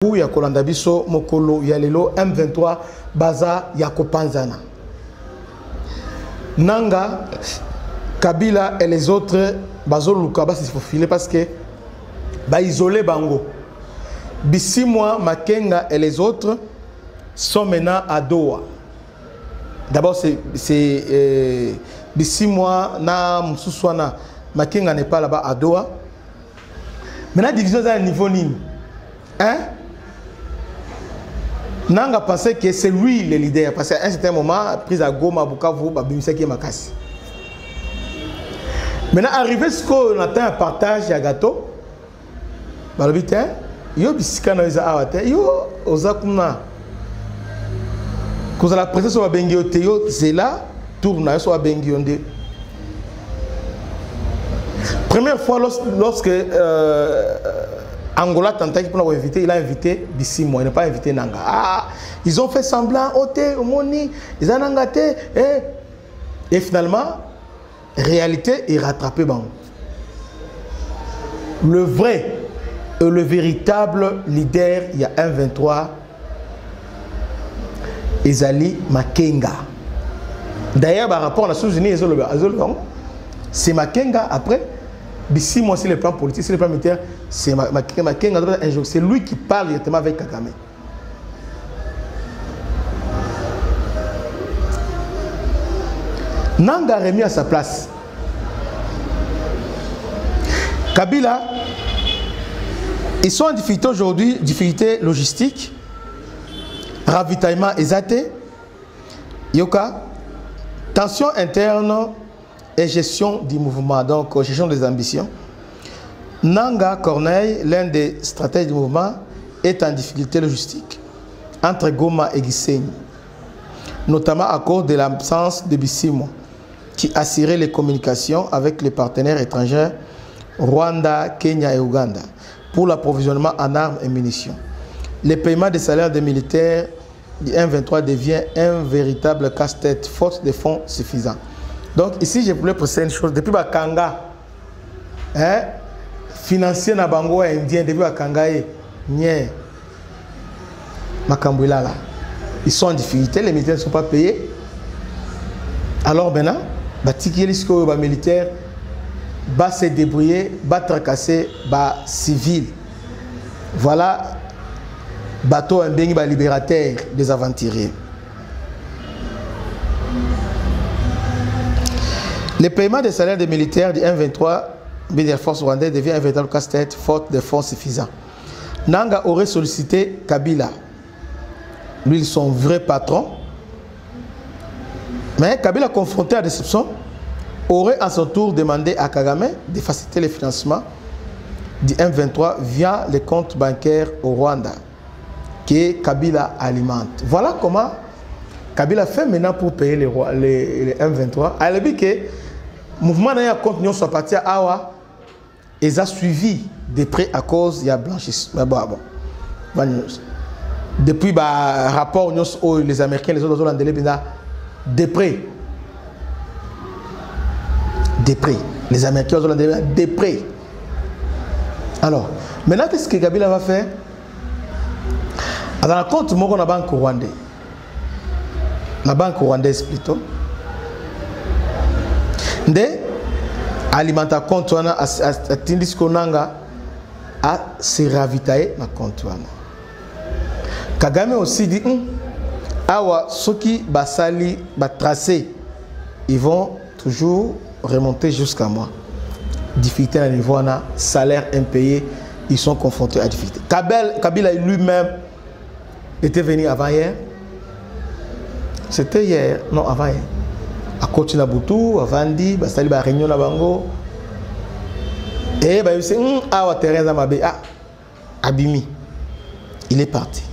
ya kolanda biso mokolo ya lelo M23 baza ya kopanzana. Nanga Kabila et les autres bazo luka basi se faufiler parce que ba isolé bango. Bisimwa Makenga et les autres sont maintenant à Doha. D'abord c'est Bisimwa na Msuswana Makenga n'est pas là-bas à Doha. Maintenant division à un niveau nini. Hein? Nanga pensait que c'est lui le leader parce qu'à un certain moment, prise à Goma, Bukavu, Babimisa qui est Makassi. Maintenant, arrivé ce qu'on attend un partage à gâteau, Balobite, yo bisikana isa awate, yo ozakuna. Quand la présence soit bengio teo, c'est là, tourne soit bengio de. Première fois lorsque Angola tentait pour l'inviter, il a invité Bissimo, il n'a pas invité Nanga. Ah, ils ont fait semblant, Ote, Omoni, ils ont nangaté, et finalement, réalité est rattrapée. Bon. Le vrai et le véritable leader, il y a un 23, Ezali Makenga. D'ailleurs, par rapport à la Sous-Unis, c'est Makenga après. Bissimo, c'est le plan politique, c'est le plan militaire, c'est Makenga, c'est lui qui parle directement avec Kagame. Nanga a remis à sa place. Kabila, ils sont en difficulté aujourd'hui, difficulté logistique, ravitaillement exaté, Yoka, tension interne et gestion du mouvement, donc gestion des ambitions. Nanga Corneille, l'un des stratèges du mouvement, est en difficulté logistique entre Goma et Gisenyi, notamment à cause de l'absence de Bissimo, qui assurait les communications avec les partenaires étrangers Rwanda, Kenya et Ouganda pour l'approvisionnement en armes et munitions. Le paiement des salaires des militaires du M23 devient un véritable casse-tête, faute de fonds suffisants. Donc ici, je voulais préciser une chose. Depuis Bakanga, hein, financier na bango indien, depuis Bakanga, ils sont en difficulté, les militaires ne sont pas payés. Alors maintenant, les militaires va se débrouiller, va tracasser, va civil. Voilà, bateau un béni libérateur des aventuriers. Le paiement des salaires des militaires du M23 des forces rwandaises devient un véritable casse-tête faute de fonds suffisants. Nanga aurait sollicité Kabila, lui son vrai patron, mais Kabila confronté à déception aurait à son tour demandé à Kagame de faciliter le financement du M23 via les comptes bancaires au Rwanda que Kabila alimente. Voilà comment Kabila fait maintenant pour payer les M23. Elle dit que le mouvement n'a compte non soit parti à Awa et a suivi de près à cause il y a blanchissement. Depuis le rapport les Américains les autres Hollandais de près. Les Américains les Hollandais de près. Alors, maintenant qu'est-ce que Kabila va faire? Dans la compte mon la banque rwandaise. La banque rwandaise plutôt. Nde alimenta compte wana atindis konanga a se ravitailler na compte wana. Kagame aussi dit awa soki basali ba tracé ils vont toujours remonter jusqu'à moi. Difficulté à niveau wana, salaire impayé, ils sont confrontés à difficulté. Kabila lui-même était venu avant hier. C'était hier, non avant hier. À côté de Boutou, à Vandi, basali ba réunion na bango. Et bah il sait awa Teresa Mabe Abimi. Il est parti.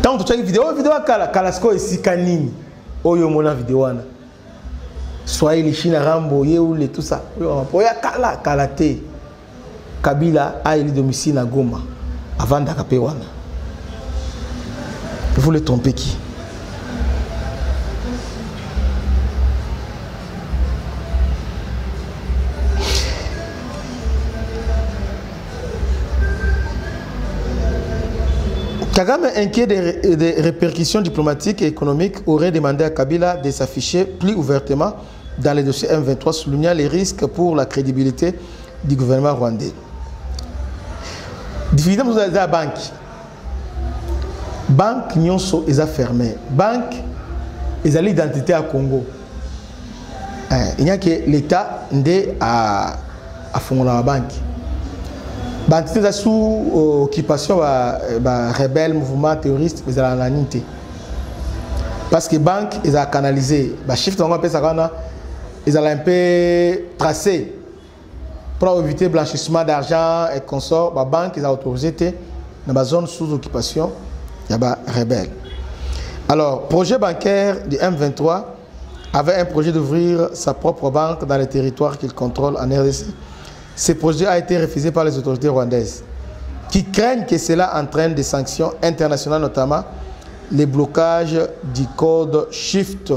Tant que tu as une vidéo Kalasko ici kanini. Oyo mona vidéo wana. Soyez les China Rambo ou les tout ça. Oya kala kalate. Kabila a élu domicile à Goma avant d'akape wana. Vous voulez tromper qui? Kagame, inquiet des répercussions diplomatiques et économiques, aurait demandé à Kabila de s'afficher plus ouvertement dans les dossiers M23, soulignant les risques pour la crédibilité du gouvernement rwandais. Difficulté pour la banque. Banque nyonso est fermée. Banque est l'identité à Congo. Il n'y a que l'État à fond la banque. Banque est sous occupation rebelle, mouvement terroriste, mais à la unité. Parce que banque est canalisé. Les chiffres ils ont un peu tracé pour éviter le blanchissement d'argent et consorts. La banque est autorisée dans la zone sous occupation. Il y a des rebelles. Alors, projet bancaire du M23 avait un projet d'ouvrir sa propre banque dans les territoires qu'il contrôle en RDC. Ce projet a été refusé par les autorités rwandaises, qui craignent que cela entraîne des sanctions internationales, notamment les blocages du code SHIFT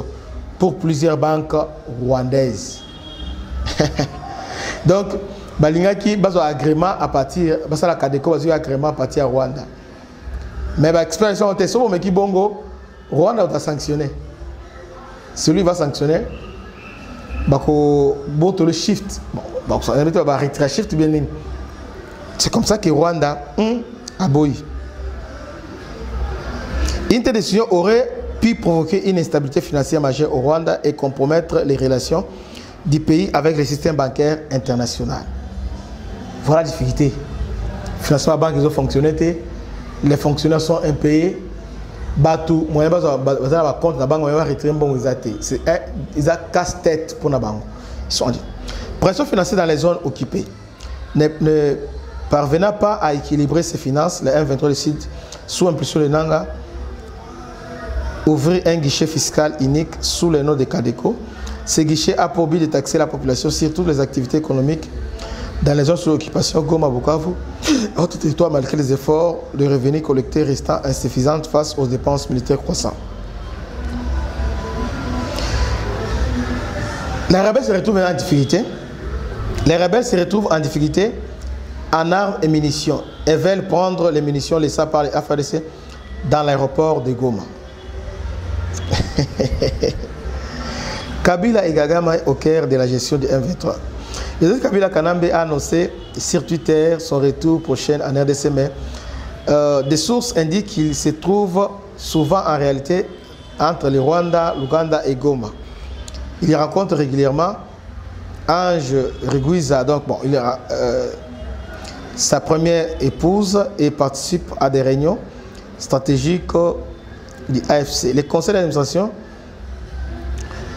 pour plusieurs banques rwandaises. Donc, Balingaki a un agrément à partir, la Cadéco a un agrément à partir de Rwanda. Mais l'expression est sur le Bongo, Rwanda va sanctionner. Celui va sanctionner, le shift. C'est comme ça que Rwanda a boui. Une telle décision aurait pu provoquer une instabilité financière majeure au Rwanda et compromettre les relations du pays avec le système bancaire international. Voilà la difficulté. Le financement banque ils ont fonctionné, les fonctionnaires sont impayés. Batou, moyen de compte la banque, ils ont casse-tête pour la banque. Pression financière dans les zones occupées. Ne parvenant pas à équilibrer ses finances, le M23 décide, sous impulsion de Nanga, ouvrir un guichet fiscal unique sous le nom de Cadéco. Ce guichet a pour but de taxer la population sur toutes les activités économiques dans les zones sous occupation, Goma, Bukavu, autres territoires, malgré les efforts de revenus collectés restant insuffisants face aux dépenses militaires croissantes. Les rebelles se retrouvent en difficulté. Les rebelles se retrouvent en difficulté en armes et munitions et veulent prendre les munitions laissées par les FARDC dans l'aéroport de Goma. Kabila et Kagame au cœur de la gestion du M23. Le Kabila Kanambe a annoncé sur Twitter son retour prochain en RDC, mais des sources indiquent qu'il se trouve souvent en réalité entre le Rwanda, l'Ouganda et Goma. Il y rencontre régulièrement Ange Riguiza, donc bon, il a sa première épouse et participe à des réunions stratégiques du AFC. Le conseil d'administration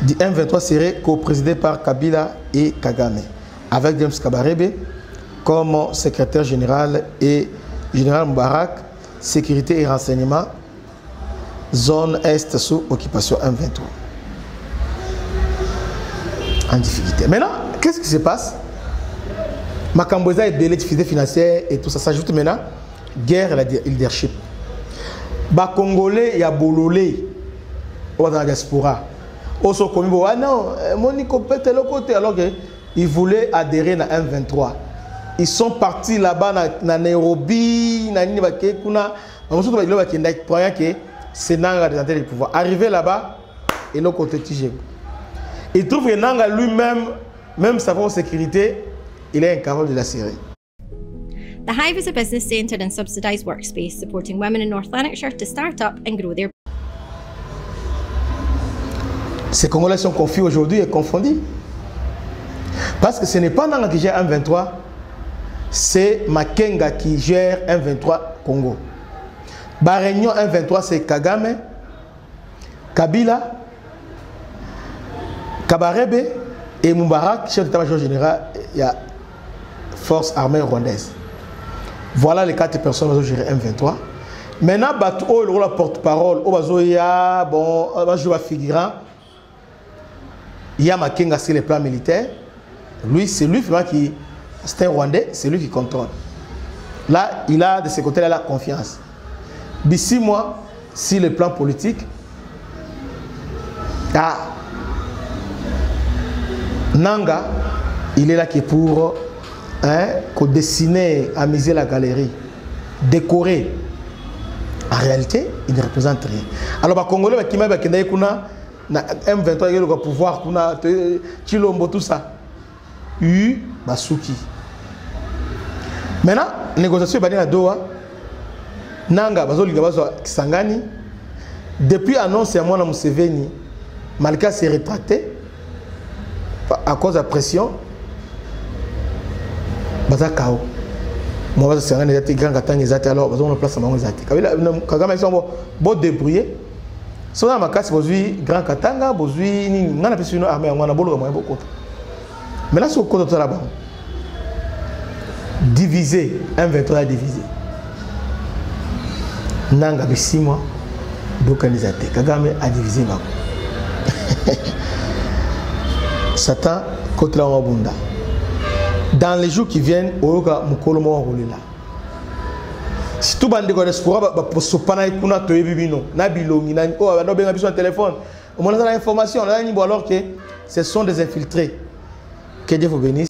du M23 serait co-présidé par Kabila et Kagame, avec James Kabarebe comme secrétaire général et général Moubarak, sécurité et renseignement, zone Est sous occupation M23. En difficulté. Maintenant, qu'est-ce qui se passe? Makamboza est belé, difficulté financière et tout ça s'ajoute maintenant. Guerre et la leadership. Ba Congolais, il y a Bololé dans la diaspora. Oso Komibo, ah non, Monico pète le côté alors qu'ils voulaient adhérer à M23. Ils sont partis là-bas dans Nairobi, dans Nibake, Kuna, c'est Nanga de le pouvoir. Arrivé là-bas, et l'autre côté Tigé. Il trouve que Nanga lui-même, même sa force de sécurité, il est incapable de la série. The Hive is a business-centered and subsidized workspace supporting women in North Lanarkshire to start up and grow their... Ces Congolais sont confus aujourd'hui et confondus. Parce que ce n'est pas Nanga qui gère M23, c'est Makenga qui gère M23 Congo. La réunion M23, c'est Kagame, Kabila, Kabarebe et Moubarak, chef d'état-major général, il y a force armée rwandaise. Voilà les 4 personnes qui ont géré M23. Maintenant, il y a la porte-parole, il y a un figurant, il y a Makenga sur le plan militaire. Lui, c'est lui qui, c'est un Rwandais, c'est lui qui contrôle. Là, il a de ce côté-là la confiance. D'ici moi, sur le plan politique, Nanga, il est là qui est pour dessiner, amuser la galerie, décorer En réalité, il ne représente rien. Alors, les Congolais qui m'ont dit que M23 il a pouvoir, Chilombo, tout ça. Basuki. Maintenant, négociation est à Doha. Nanga, Kisangani. Depuis l'annonce à moi, Museveni, Malika s'est rétracté à cause de la pression. Baza Kao. Moi, je suis des grands katang exact alors on a place à mon exact. Kagame ils sont bon débrouillés. Si on a ma casse, vous avez grand katanga, vous avez ni on a plus une armée, on a beaucoup beaucoup. Mais là, c'est au côté de là-bas. Divisé, M23 divisé. Nanga 6 mois, d'organisateur. Kagame a divisé ma. Satan contre la Wabunda. Dans les jours qui viennent, Oyoka Mukolomo Rolila. Si tout bande de l'espoir, Sopana Kuna Toebibino, Nabilongi, on a besoin de téléphone. On a l'information, alors que ce sont des infiltrés. Que Dieu vous bénisse.